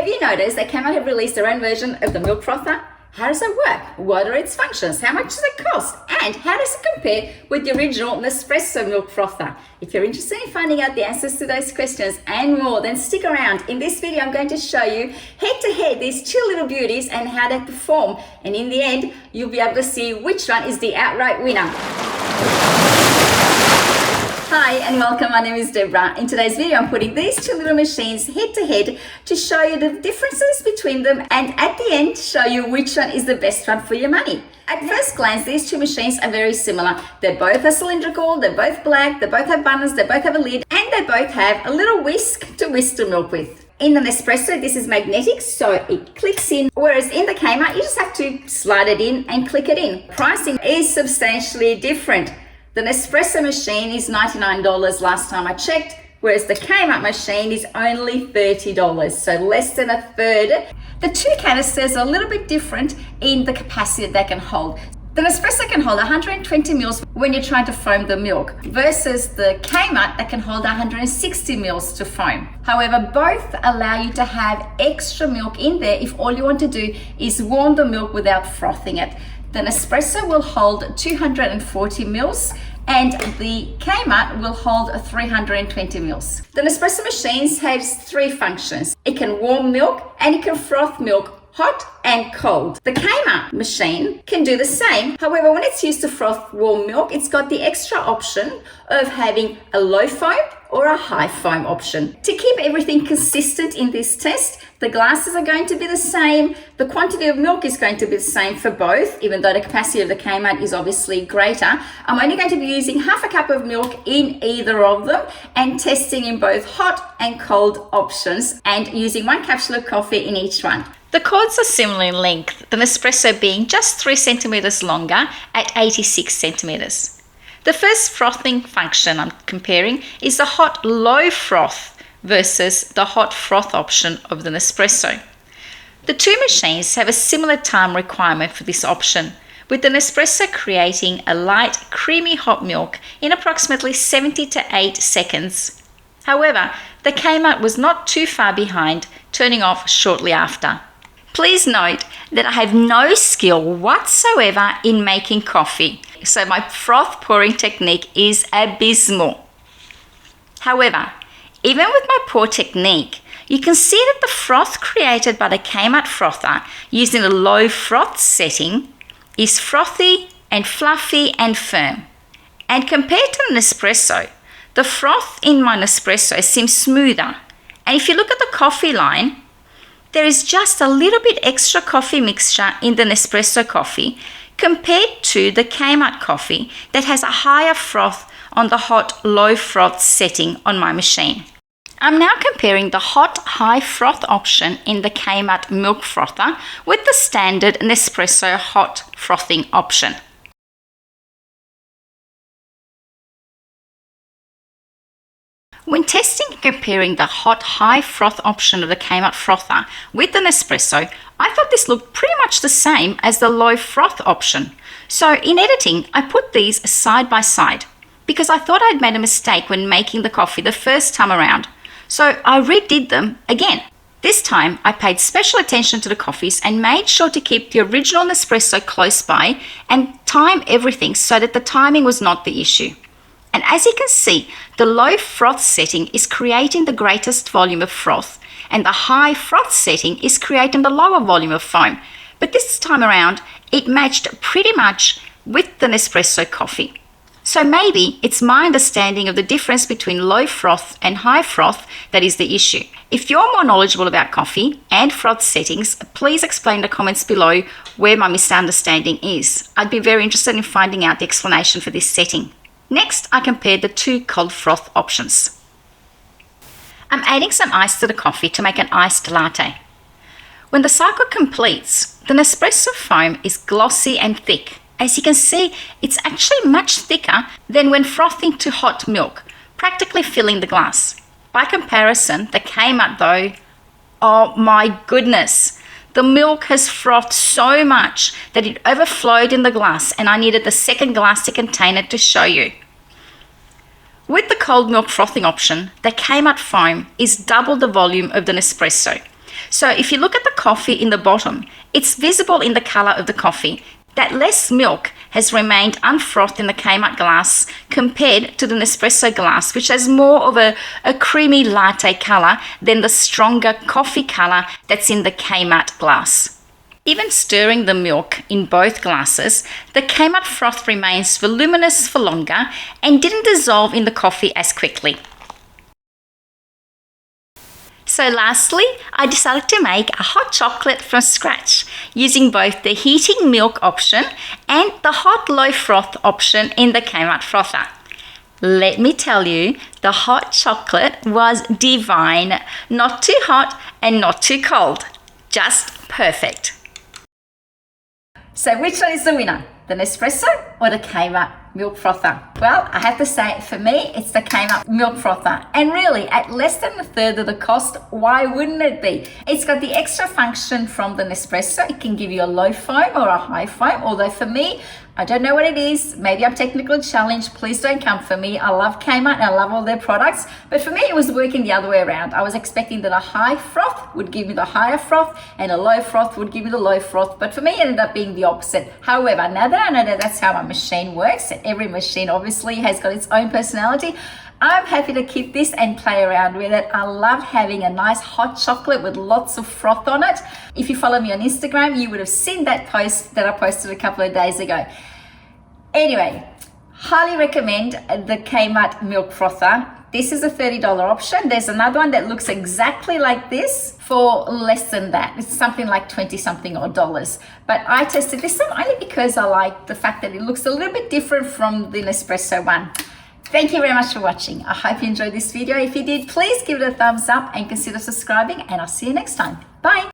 Have you noticed that Kmart have released their own version of the milk frother? How does it work? What are its functions? How much does it cost? And how does it compare with the original Nespresso milk frother? If you're interested in finding out the answers to those questions and more, then stick around. In this video, I'm going to show you head to head these two little beauties and how they perform. And in the end, you'll be able to see which one is the outright winner. Hi and welcome, my name is Deborah. In today's video, I'm putting these two little machines head to head to show you the differences between them and at the end, show you which one is the best one for your money. At first glance, these two machines are very similar. They both are cylindrical, they're both black, they both have buttons, they both have a lid, and they both have a little whisk to whisk the milk with. In the Nespresso, this is magnetic, so it clicks in, whereas in the Kmart, you just have to slide it in and click it in. Pricing is substantially different. The Nespresso machine is $99 last time I checked, whereas the Kmart machine is only $30, so less than a third. The two canisters are a little bit different in the capacity they can hold. The Nespresso can hold 120 mils when you're trying to foam the milk, versus the Kmart that can hold 160 mils to foam. However, both allow you to have extra milk in there if all you want to do is warm the milk without frothing it. The Nespresso will hold 240 mils and the Kmart will hold 320 mils. The Nespresso machines has three functions. It can warm milk and it can froth milk hot and cold. The Kmart machine can do the same. However, when it's used to froth warm milk, it's got the extra option of having a low foam or a high foam option. To keep everything consistent in this test, the glasses are going to be the same. The quantity of milk is going to be the same for both, even though the capacity of the Kmart is obviously greater. I'm only going to be using half a cup of milk in either of them and testing in both hot and cold options and using 1 capsule of coffee in each one. The cords are similar in length, the Nespresso being just 3 centimeters longer at 86 centimeters. The first frothing function I'm comparing is the hot low froth versus the hot froth option of the Nespresso. The two machines have a similar time requirement for this option, with the Nespresso creating a light, creamy hot milk in approximately 70 to 8 seconds. However, the Kmart was not too far behind, turning off shortly after. Please note that I have no skill whatsoever in making coffee, so my froth pouring technique is abysmal. However, even with my pour technique, you can see that the froth created by the Kmart frother using the low froth setting is frothy and fluffy and firm. And compared to the Nespresso, the froth in my Nespresso seems smoother. And if you look at the coffee line, there is just a little bit extra coffee mixture in the Nespresso coffee compared to the Kmart coffee that has a higher froth on the hot low froth setting on my machine. I'm now comparing the hot high froth option in the Kmart Milk Frother with the standard Nespresso hot frothing option. When testing and comparing the hot high froth option of the Kmart frother with the Nespresso, I thought this looked pretty much the same as the low froth option. So in editing, I put these side by side because I thought I'd made a mistake when making the coffee the first time around. So I redid them again. This time I paid special attention to the coffees and made sure to keep the original Nespresso close by and time everything so that the timing was not the issue. And as you can see, the low froth setting is creating the greatest volume of froth, and the high froth setting is creating the lower volume of foam. But this time around, it matched pretty much with the Nespresso coffee. So maybe it's my understanding of the difference between low froth and high froth that is the issue. If you're more knowledgeable about coffee and froth settings, please explain in the comments below where my misunderstanding is. I'd be very interested in finding out the explanation for this setting. Next, I compared the two cold froth options. I'm adding some ice to the coffee to make an iced latte. When the cycle completes, the Nespresso foam is glossy and thick. As you can see, it's actually much thicker than when frothing to hot milk, practically filling the glass. By comparison, the Kmart though, oh my goodness, the milk has frothed so much that it overflowed in the glass and I needed the second glass to contain it to show you. With the cold milk frothing option, the Kmart foam is double the volume of the Nespresso. So if you look at the coffee in the bottom, it's visible in the color of the coffee that less milk has remained unfrothed in the Kmart glass compared to the Nespresso glass, which has more of a creamy latte color than the stronger coffee color that's in the Kmart glass. Even stirring the milk in both glasses, the Kmart froth remains voluminous for longer and didn't dissolve in the coffee as quickly. So lastly, I decided to make a hot chocolate from scratch using both the heating milk option and the hot low froth option in the Kmart frother. Let me tell you, the hot chocolate was divine. Not too hot and not too cold. Just perfect. So which one is the winner? The Nespresso or the Kmart Milk Frother? Well, I have to say, for me, it's the Kmart Milk Frother. And really, at less than a third of the cost, why wouldn't it be? It's got the extra function from the Nespresso. It can give you a low foam or a high foam, although for me, I don't know what it is. Maybe I'm technically challenged. Please don't come for me. I love Kmart and I love all their products. But for me, it was working the other way around. I was expecting that a high froth would give me the higher froth and a low froth would give me the low froth. But for me, it ended up being the opposite. However, now that I know that that's how my machine works, and every machine obviously has got its own personality, I'm happy to keep this and play around with it. I love having a nice hot chocolate with lots of froth on it. If you follow me on Instagram, you would have seen that post that I posted a couple of days ago. Anyway, highly recommend the Kmart Milk Frother. This is a $30 option. There's another one that looks exactly like this for less than that. It's something like 20 something odd dollars. But I tested this one only because I like the fact that it looks a little bit different from the Nespresso one. Thank you very much for watching. I hope you enjoyed this video. If you did, please give it a thumbs up and consider subscribing, and I'll see you next time. Bye.